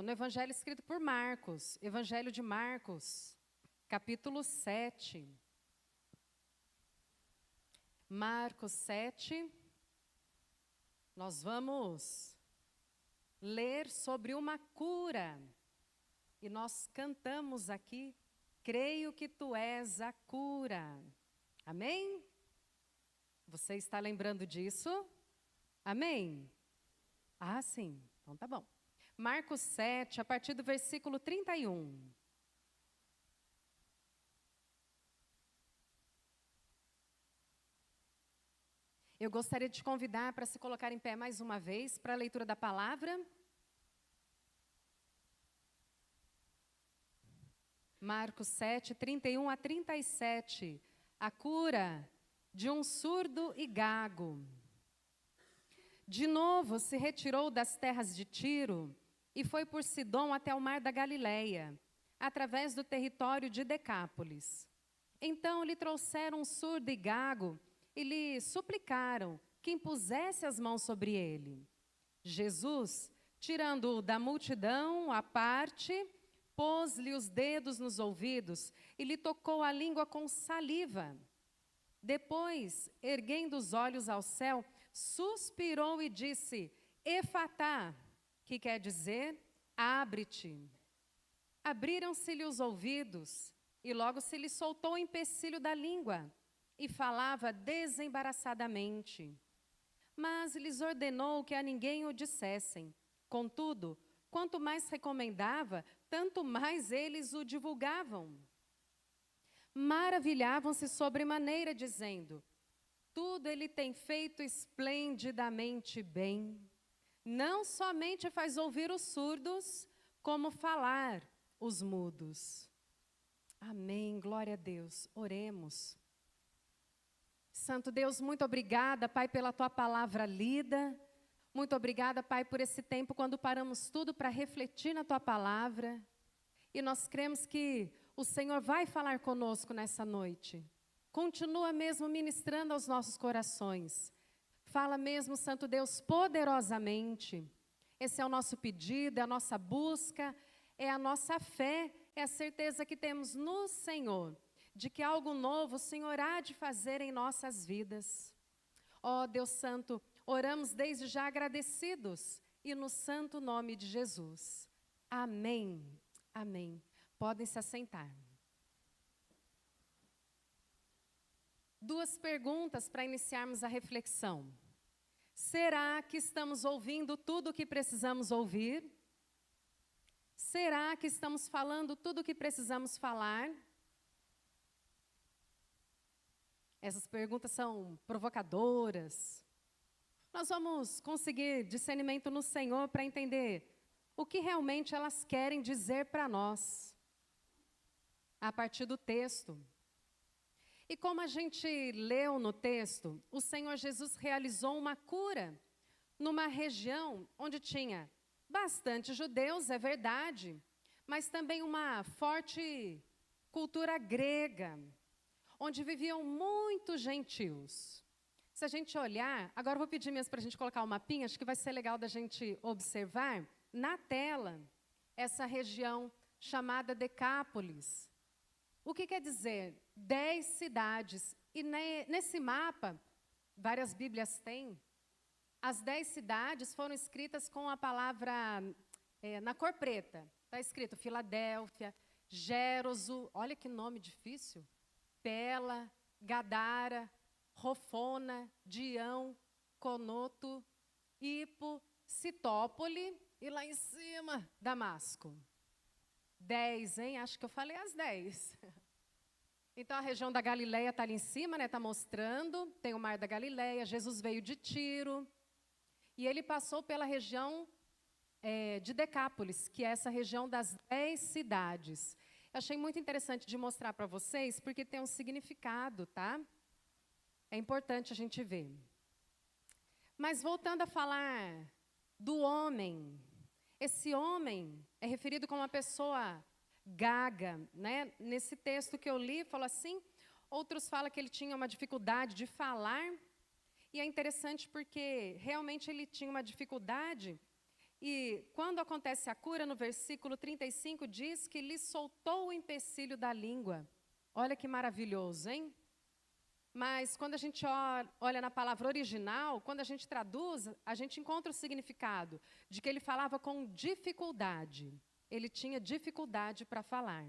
no Evangelho escrito por Marcos, Evangelho de Marcos, capítulo 7. Marcos 7, nós vamos ler sobre uma cura. E nós cantamos aqui, creio que tu és a cura. Amém? Você está lembrando disso? Amém? Ah, sim. Então tá bom. Marcos 7, a partir do versículo 31. Eu gostaria de te convidar para se colocar em pé mais uma vez para a leitura da palavra. Marcos 7, 31 a 37. A cura de um surdo e gago. De novo se retirou das terras de Tiro e foi por Sidom até o mar da Galileia, através do território de Decápolis. Então lhe trouxeram um surdo e gago e lhe suplicaram que impusesse as mãos sobre ele. Jesus, tirando-o da multidão à parte, pôs-lhe os dedos nos ouvidos e lhe tocou a língua com saliva. Depois, erguendo os olhos ao céu, suspirou e disse, Efatá, que quer dizer, abre-te. Abriram-se-lhe os ouvidos e logo se lhe soltou o empecilho da língua e falava desembaraçadamente. Mas lhes ordenou que a ninguém o dissessem. Contudo, quanto mais recomendava, tanto mais eles o divulgavam. Maravilhavam-se sobremaneira, dizendo, tudo ele tem feito esplendidamente bem. Não somente faz ouvir os surdos, como falar os mudos. Amém, glória a Deus. Oremos. Santo Deus, muito obrigada, Pai, pela Tua palavra lida. Muito obrigada, Pai, por esse tempo quando paramos tudo para refletir na Tua palavra. E nós cremos que o Senhor vai falar conosco nessa noite. Continua mesmo ministrando aos nossos corações. Fala mesmo, Santo Deus, poderosamente. Esse é o nosso pedido, é a nossa busca, é a nossa fé, é a certeza que temos no Senhor, de que algo novo o Senhor há de fazer em nossas vidas. Ó Deus Santo, oramos desde já agradecidos e no santo nome de Jesus. Amém. Amém. Podem se assentar. Duas perguntas para iniciarmos a reflexão. Será que estamos ouvindo tudo o que precisamos ouvir? Será que estamos falando tudo o que precisamos falar? Essas perguntas são provocadoras. Nós vamos conseguir discernimento no Senhor para entender o que realmente elas querem dizer para nós, a partir do texto. E como a gente leu no texto, o Senhor Jesus realizou uma cura numa região onde tinha bastante judeus, é verdade, mas também uma forte cultura grega, onde viviam muitos gentios. Se a gente olhar, agora eu vou pedir mesmo para a gente colocar o mapinha, acho que vai ser legal da gente observar na tela essa região chamada Decápolis. O que quer dizer? 10 cidades. E nesse mapa, várias Bíblias têm, as 10 cidades foram escritas com a palavra, na cor preta. Está escrito Filadélfia, Géroso, olha que nome difícil, Pela, Gadara, Rofona, Dião, Conoto, Hipo, Citópole e lá em cima, Damasco. 10, hein? Acho que eu falei as 10. Então, a região da Galileia está ali em cima, né? Está mostrando. Tem o mar da Galileia. Jesus veio de Tiro. E ele passou pela região de Decápolis, que é essa região das 10 cidades. Eu achei muito interessante de mostrar para vocês, porque tem um significado, tá? É importante a gente ver. Mas voltando a falar do homem, esse homem é referido como uma pessoa gaga, né? Nesse texto que eu li, falou assim, outros falam que ele tinha uma dificuldade de falar, e é interessante porque realmente ele tinha uma dificuldade E quando acontece a cura, no versículo 35, diz que lhe soltou o empecilho da língua. Olha que maravilhoso, hein? Mas quando a gente olha na palavra original, quando a gente traduz, a gente encontra o significado de que ele falava com dificuldade. Ele tinha dificuldade para falar.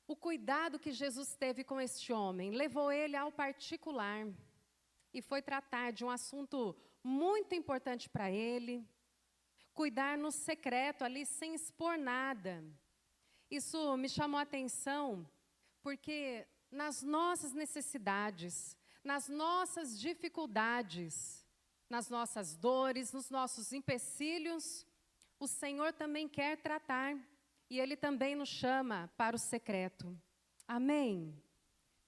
O cuidado que Jesus teve com este homem levou ele ao particular e foi tratar de um assunto muito importante para ele, cuidar no secreto ali, sem expor nada. Isso me chamou a atenção, porque nas nossas necessidades, nas nossas dificuldades, nas nossas dores, nos nossos empecilhos, o Senhor também quer tratar, e Ele também nos chama para o secreto. Amém?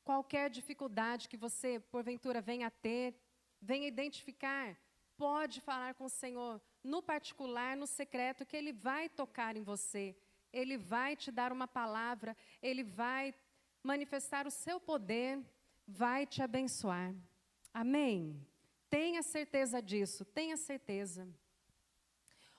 Qualquer dificuldade que você, porventura, venha a ter, venha identificar, pode falar com o Senhor no particular, no secreto, que Ele vai tocar em você, Ele vai te dar uma palavra, Ele vai manifestar o seu poder, vai te abençoar. Amém? Tenha certeza disso, tenha certeza.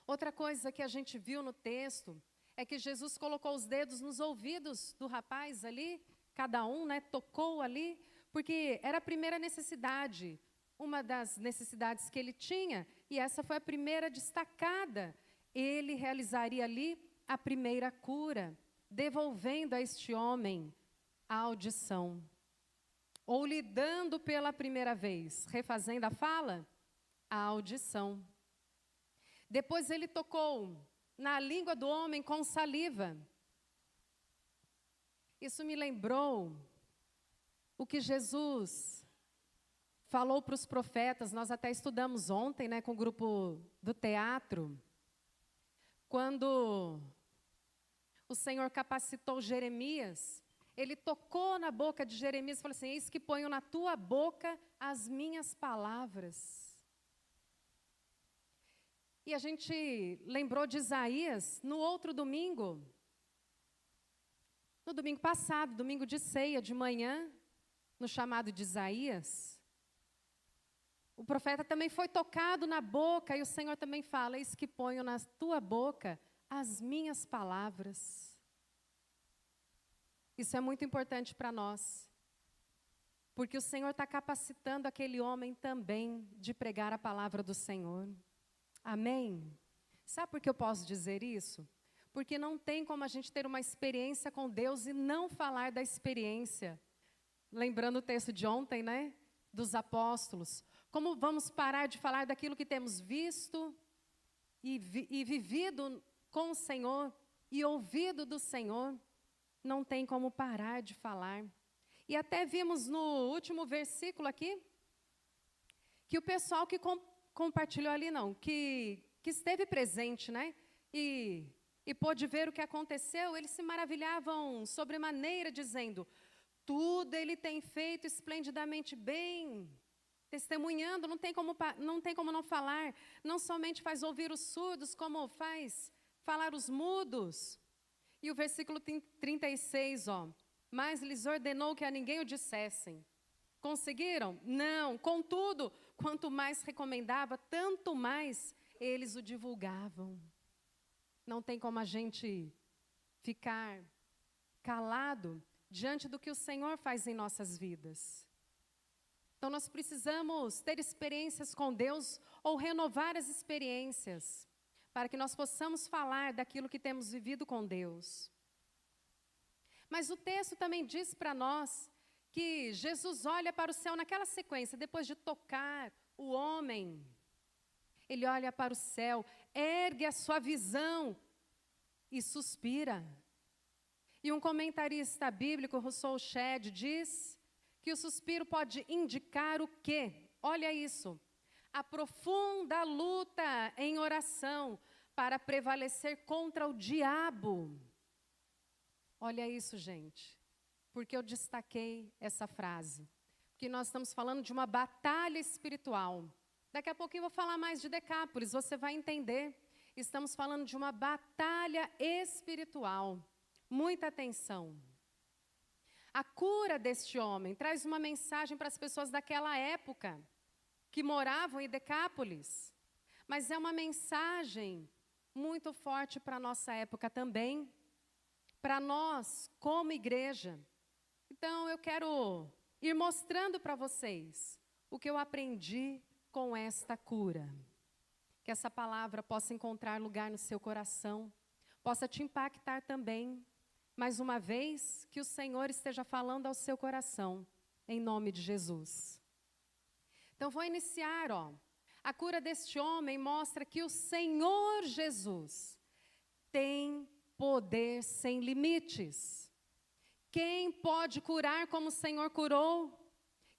Outra coisa que a gente viu no texto é que Jesus colocou os dedos nos ouvidos do rapaz ali, cada um, né, tocou ali, porque era a primeira necessidade, uma das necessidades que ele tinha, e essa foi a primeira destacada. Ele realizaria ali a primeira cura, devolvendo a este homem a audição. Ou lhe dando pela primeira vez, refazendo a fala, a audição. Depois ele tocou na língua do homem com saliva. Isso me lembrou o que Jesus falou para os profetas. Nós até estudamos ontem, né, com o grupo do teatro, quando o Senhor capacitou Jeremias. Ele tocou na boca de Jeremias e falou assim: eis que ponho na tua boca as minhas palavras. E a gente lembrou de Isaías no outro domingo, no domingo passado, domingo de ceia, de manhã, no chamado de Isaías. O profeta também foi tocado na boca, e o Senhor também fala: eis que ponho na tua boca as minhas palavras. Isso é muito importante para nós, porque o Senhor está capacitando aquele homem também de pregar a palavra do Senhor. Amém? Sabe por que eu posso dizer isso? Porque não tem como a gente ter uma experiência com Deus e não falar da experiência. Lembrando o texto de ontem, né? Dos apóstolos. Como vamos parar de falar daquilo que temos visto e vivido com o Senhor e ouvido do Senhor? Não tem como parar de falar. E até vimos no último versículo aqui, que o pessoal que compartilhou ali, que esteve presente, né? E pôde ver o que aconteceu, eles se maravilhavam sobremaneira, dizendo: tudo ele tem feito esplendidamente bem, testemunhando, não tem como não falar, não somente faz ouvir os surdos, como faz falar os mudos. E o versículo 36, mas lhes ordenou que a ninguém o dissessem. Conseguiram? Não. Contudo, quanto mais recomendava, tanto mais eles o divulgavam. Não tem como a gente ficar calado diante do que o Senhor faz em nossas vidas. Então, nós precisamos ter experiências com Deus ou renovar as experiências, para que nós possamos falar daquilo que temos vivido com Deus. Mas o texto também diz para nós que Jesus olha para o céu naquela sequência, depois de tocar o homem. Ele olha para o céu, ergue a sua visão e suspira. E um comentarista bíblico, Rousseau Shedd, diz que o suspiro pode indicar o quê? Olha isso. A profunda luta em oração para prevalecer contra o diabo. Olha isso, gente. Porque eu destaquei essa frase? Porque nós estamos falando de uma batalha espiritual. Daqui a pouquinho eu vou falar mais de Decápolis, você vai entender. Estamos falando de uma batalha espiritual. Muita atenção. A cura deste homem traz uma mensagem para as pessoas daquela época, que moravam em Decápolis. mas é uma mensagem muito forte para a nossa época também, para nós como igreja. Então, eu quero ir mostrando para vocês o que eu aprendi com esta cura. Que essa palavra possa encontrar lugar no seu coração, possa te impactar também. Mais uma vez, que o Senhor esteja falando ao seu coração, em nome de Jesus. Então, vou iniciar, A cura deste homem mostra que o Senhor Jesus tem poder sem limites. Quem pode curar como o Senhor curou?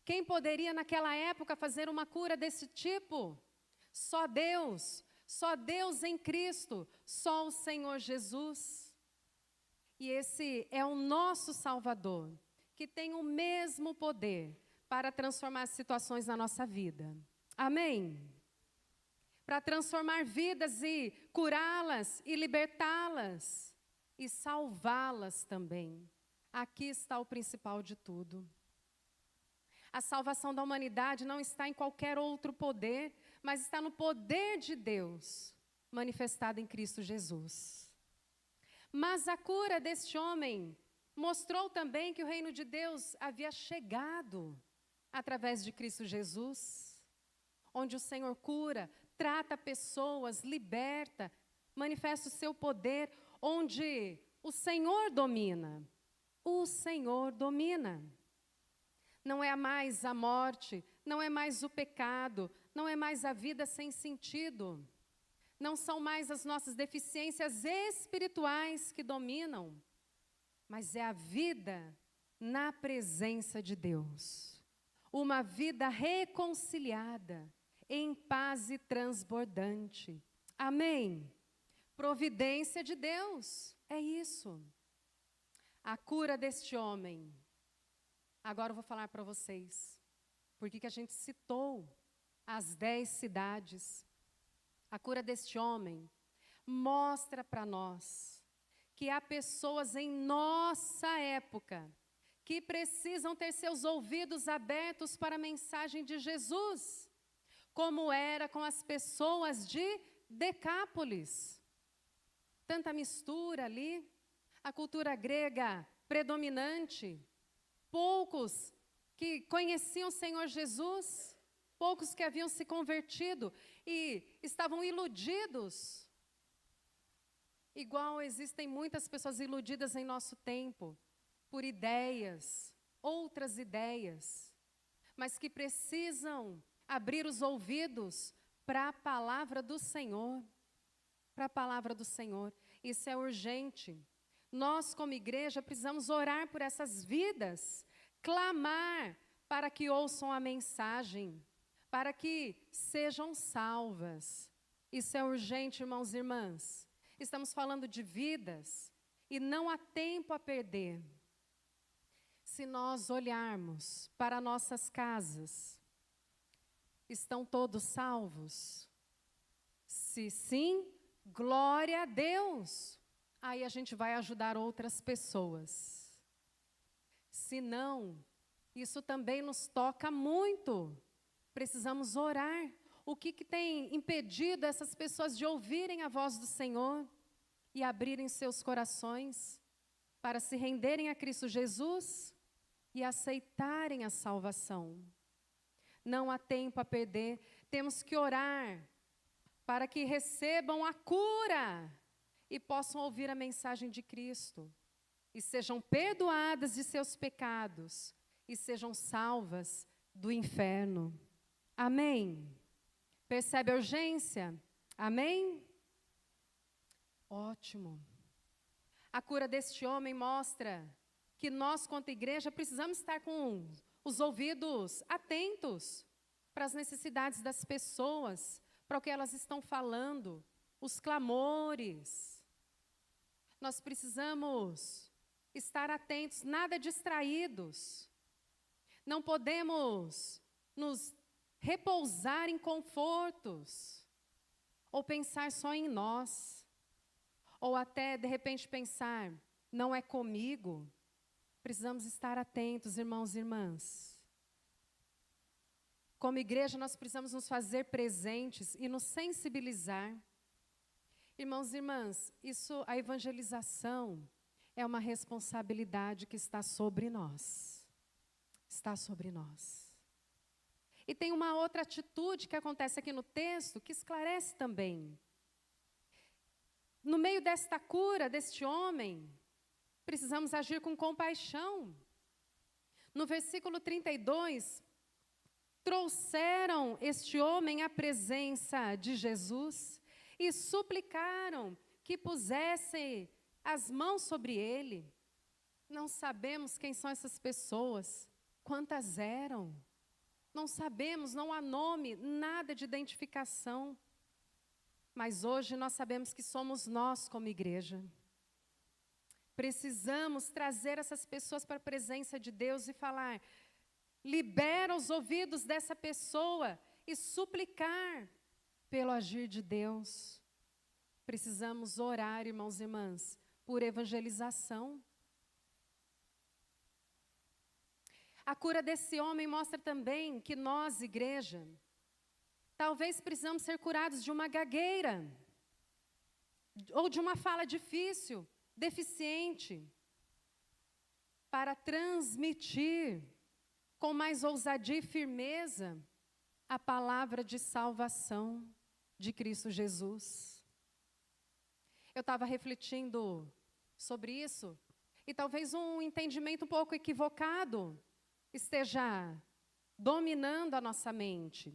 Quem poderia naquela época fazer uma cura desse tipo? Só Deus em Cristo, só o Senhor Jesus. E esse é o nosso Salvador, que tem o mesmo poder para transformar situações na nossa vida. Amém? Para transformar vidas e curá-las e libertá-las e salvá-las também. Aqui está o principal de tudo. A salvação da humanidade não está em qualquer outro poder, mas está no poder de Deus, manifestado em Cristo Jesus. Mas a cura deste homem mostrou também que o reino de Deus havia chegado através de Cristo Jesus, onde o Senhor cura, trata pessoas, liberta, manifesta o seu poder, onde o Senhor domina. O Senhor domina. Não é mais a morte, não é mais o pecado, não é mais a vida sem sentido. Não são mais as nossas deficiências espirituais que dominam, mas é a vida na presença de Deus. Uma vida reconciliada, em paz e transbordante. Amém? Providência de Deus, é isso. A cura deste homem. Agora eu vou falar para vocês, porque a gente citou as 10 cidades. A cura deste homem mostra para nós que há pessoas em nossa época que precisam ter seus ouvidos abertos para a mensagem de Jesus, como era com as pessoas de Decápolis. Tanta mistura ali, a cultura grega predominante, poucos que conheciam o Senhor Jesus, poucos que haviam se convertido e estavam iludidos. Igual existem muitas pessoas iludidas em nosso tempo, por ideias, outras ideias, mas que precisam abrir os ouvidos para a palavra do Senhor. Para a palavra do Senhor. Isso é urgente. Nós, como igreja, precisamos orar por essas vidas, clamar para que ouçam a mensagem, para que sejam salvas. Isso é urgente, irmãos e irmãs. Estamos falando de vidas e não há tempo a perder. Se nós olharmos para nossas casas, estão todos salvos? Se sim, glória a Deus. Aí a gente vai ajudar outras pessoas. Se não, isso também nos toca muito. Precisamos orar. O que tem impedido essas pessoas de ouvirem a voz do Senhor e abrirem seus corações para se renderem a Cristo Jesus e aceitarem a salvação? Não há tempo a perder. Temos que orar para que recebam a cura e possam ouvir a mensagem de Cristo e sejam perdoadas de seus pecados e sejam salvas do inferno. Amém? Percebe a urgência? Amém? Ótimo. A cura deste homem mostra que nós, quanto igreja, precisamos estar com os ouvidos atentos para as necessidades das pessoas, para o que elas estão falando, os clamores. Nós precisamos estar atentos, nada distraídos. Não podemos nos repousar em confortos, ou pensar só em nós, ou até, de repente, pensar, não é comigo. Precisamos estar atentos, irmãos e irmãs. Como igreja, nós precisamos nos fazer presentes e nos sensibilizar. Irmãos e irmãs, a evangelização é uma responsabilidade que está sobre nós. Está sobre nós. E tem uma outra atitude que acontece aqui no texto que esclarece também. No meio desta cura, deste homem, precisamos agir com compaixão. No versículo 32, trouxeram este homem à presença de Jesus e suplicaram que pusessem as mãos sobre ele. Não sabemos quem são essas pessoas, quantas eram. Não sabemos, não há nome, nada de identificação. Mas hoje nós sabemos que somos nós como igreja. Precisamos trazer essas pessoas para a presença de Deus e falar: libera os ouvidos dessa pessoa e suplicar pelo agir de Deus. Precisamos orar, irmãos e irmãs, por evangelização. A cura desse homem mostra também que nós, igreja, talvez precisamos ser curados de uma gagueira, ou de uma fala difícil, deficiente, para transmitir com mais ousadia e firmeza a palavra de salvação de Cristo Jesus. Eu estava refletindo sobre isso, e talvez um entendimento um pouco equivocado esteja dominando a nossa mente.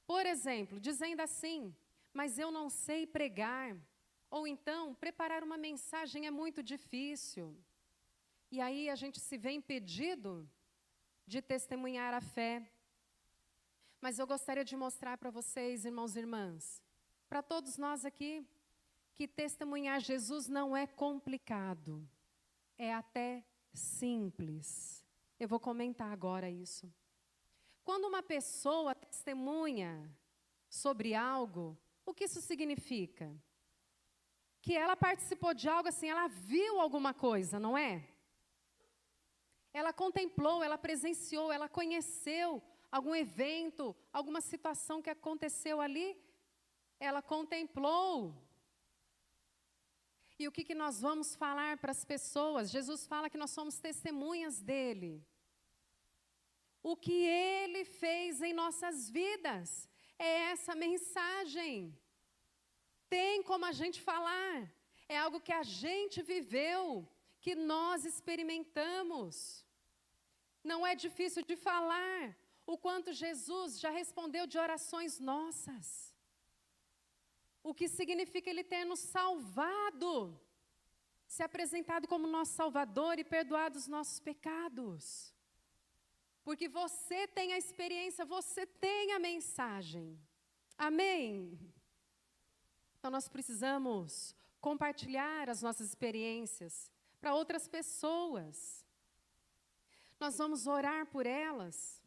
Por exemplo, dizendo assim: mas eu não sei pregar, ou então, preparar uma mensagem é muito difícil. E aí a gente se vê impedido de testemunhar a fé. Mas eu gostaria de mostrar para vocês, irmãos e irmãs, para todos nós aqui, que testemunhar Jesus não é complicado, é até simples. Eu vou comentar agora isso. Quando uma pessoa testemunha sobre algo, o que isso significa? Que ela participou de algo assim, ela viu alguma coisa, não é? Ela contemplou, ela presenciou, ela conheceu algum evento, alguma situação que aconteceu ali, ela contemplou. E o que nós vamos falar para as pessoas? Jesus fala que nós somos testemunhas dele. O que ele fez em nossas vidas é essa mensagem. Tem como a gente falar. É algo que a gente viveu, que nós experimentamos. Não é difícil de falar o quanto Jesus já respondeu de orações nossas. O que significa ele ter nos salvado, se apresentado como nosso Salvador e perdoado os nossos pecados. Porque você tem a experiência, você tem a mensagem. Amém? Então nós precisamos compartilhar as nossas experiências para outras pessoas. Nós vamos orar por elas.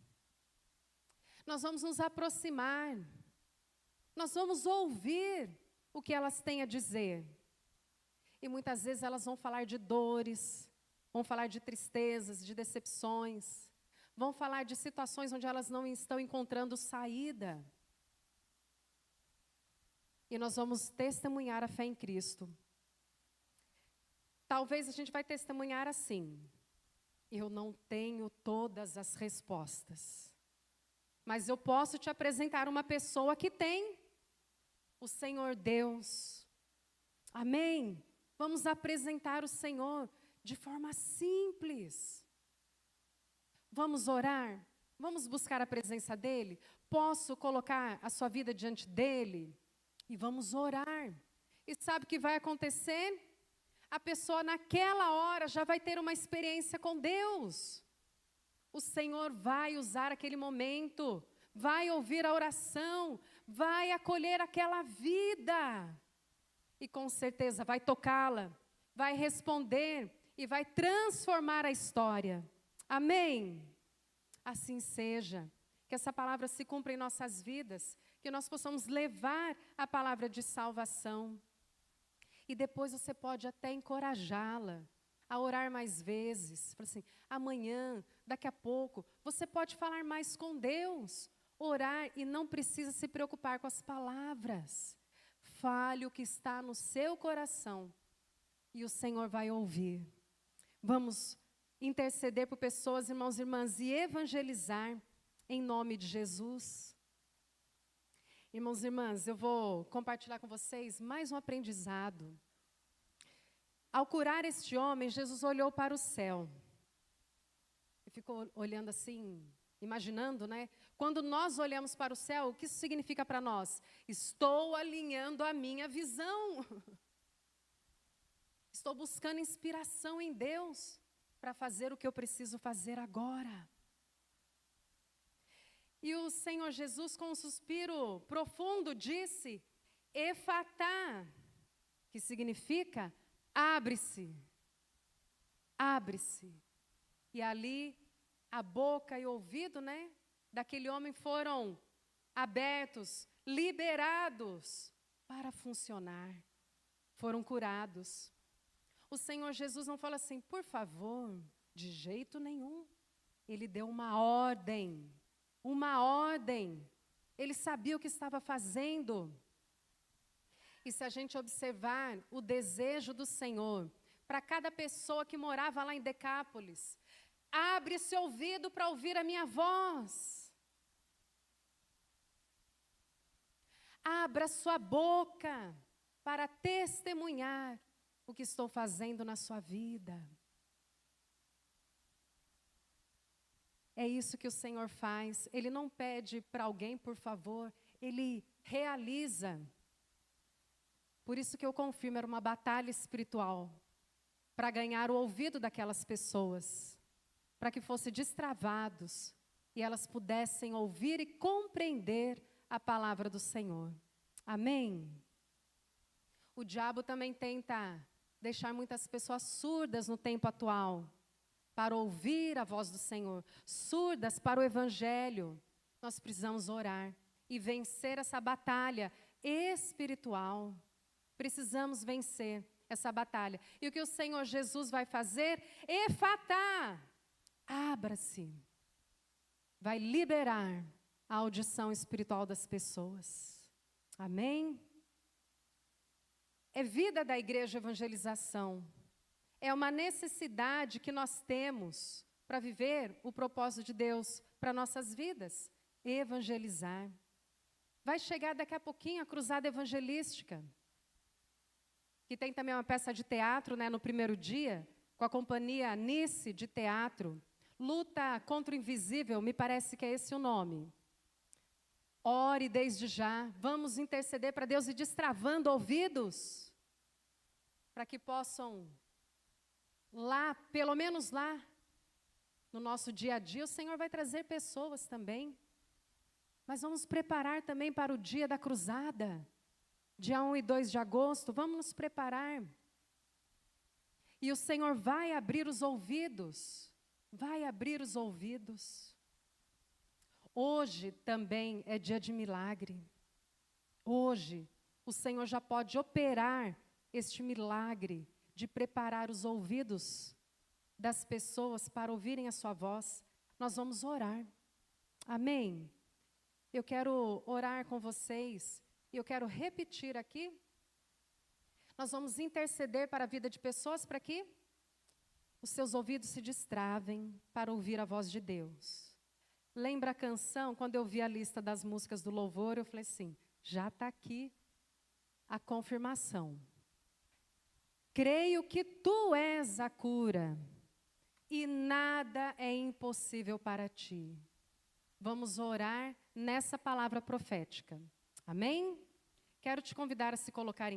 Nós vamos nos aproximar. Nós vamos ouvir o que elas têm a dizer. E muitas vezes elas vão falar de dores, vão falar de tristezas, de decepções, vão falar de situações onde elas não estão encontrando saída. E nós vamos testemunhar a fé em Cristo. Talvez a gente vai testemunhar assim: eu não tenho todas as respostas, mas eu posso te apresentar uma pessoa que tem. O Senhor Deus. Amém? Vamos apresentar o Senhor de forma simples. Vamos orar? Vamos buscar a presença dEle? Posso colocar a sua vida diante dEle? E vamos orar. E sabe o que vai acontecer? A pessoa naquela hora já vai ter uma experiência com Deus. O Senhor vai usar aquele momento, vai ouvir a oração, vai acolher aquela vida. E com certeza vai tocá-la, vai responder e vai transformar a história. Amém? Assim seja. Que essa palavra se cumpra em nossas vidas, que nós possamos levar a palavra de salvação. E depois você pode até encorajá-la a orar mais vezes. Fala assim: amanhã, daqui a pouco, você pode falar mais com Deus. orar e não precisa se preocupar com as palavras. Fale o que está no seu coração e o Senhor vai ouvir. Vamos interceder por pessoas, irmãos e irmãs, e evangelizar em nome de Jesus. Irmãos e irmãs, eu vou compartilhar com vocês mais um aprendizado. Ao curar este homem, Jesus olhou para o céu. E ficou olhando assim, imaginando, né? Quando nós olhamos para o céu, o que isso significa para nós? Estou alinhando a minha visão. Estou buscando inspiração em Deus para fazer o que eu preciso fazer agora. E o Senhor Jesus, com um suspiro profundo, disse, Efatá, que significa abre-se, abre-se. E ali, a boca e o ouvido, né, daquele homem foram abertos, liberados para funcionar. Foram curados. O Senhor Jesus não fala assim, por favor, de jeito nenhum. Ele deu uma ordem. Uma ordem. Ele sabia o que estava fazendo. E se a gente observar o desejo do Senhor, para cada pessoa que morava lá em Decápolis, abre esse ouvido para ouvir a minha voz. Abra sua boca para testemunhar o que estou fazendo na sua vida. É isso que o Senhor faz. Ele não pede para alguém, por favor, Ele realiza. Por isso que eu confirmo, era uma batalha espiritual para ganhar o ouvido daquelas pessoas, para que fossem destravados e elas pudessem ouvir e compreender a palavra do Senhor. Amém? O diabo também tenta deixar muitas pessoas surdas no tempo atual, para ouvir a voz do Senhor, surdas para o Evangelho. Nós precisamos orar e vencer essa batalha espiritual. Precisamos vencer essa batalha. E o que o Senhor Jesus vai fazer? Efatá, abra-se. Vai liberar a audição espiritual das pessoas. Amém? É vida da igreja evangelização. É uma necessidade que nós temos para viver o propósito de Deus para nossas vidas. Evangelizar. Vai chegar daqui a pouquinho a cruzada evangelística, que tem também uma peça de teatro, né, no primeiro dia, com a companhia Nice de teatro. Luta contra o invisível, me parece que é esse o nome. Ore desde já, vamos interceder para Deus e destravando ouvidos, para que possam lá, pelo menos lá, no nosso dia a dia, o Senhor vai trazer pessoas também. Mas vamos preparar também para o dia da cruzada, dia 1 e 2 de agosto, vamos nos preparar. E o Senhor vai abrir os ouvidos, vai abrir os ouvidos. Hoje também é dia de milagre. Hoje, o Senhor já pode operar este milagre de preparar os ouvidos das pessoas para ouvirem a sua voz. Nós vamos orar. Amém? Eu quero orar com vocês e eu quero repetir aqui. Nós vamos interceder para a vida de pessoas para que os seus ouvidos se destravem para ouvir a voz de Deus. Lembra a canção? Quando eu vi a lista das músicas do louvor, eu falei assim, já está aqui a confirmação. Creio que Tu és a cura e nada é impossível para Ti. Vamos orar nessa palavra profética. Amém? Quero te convidar a se colocar em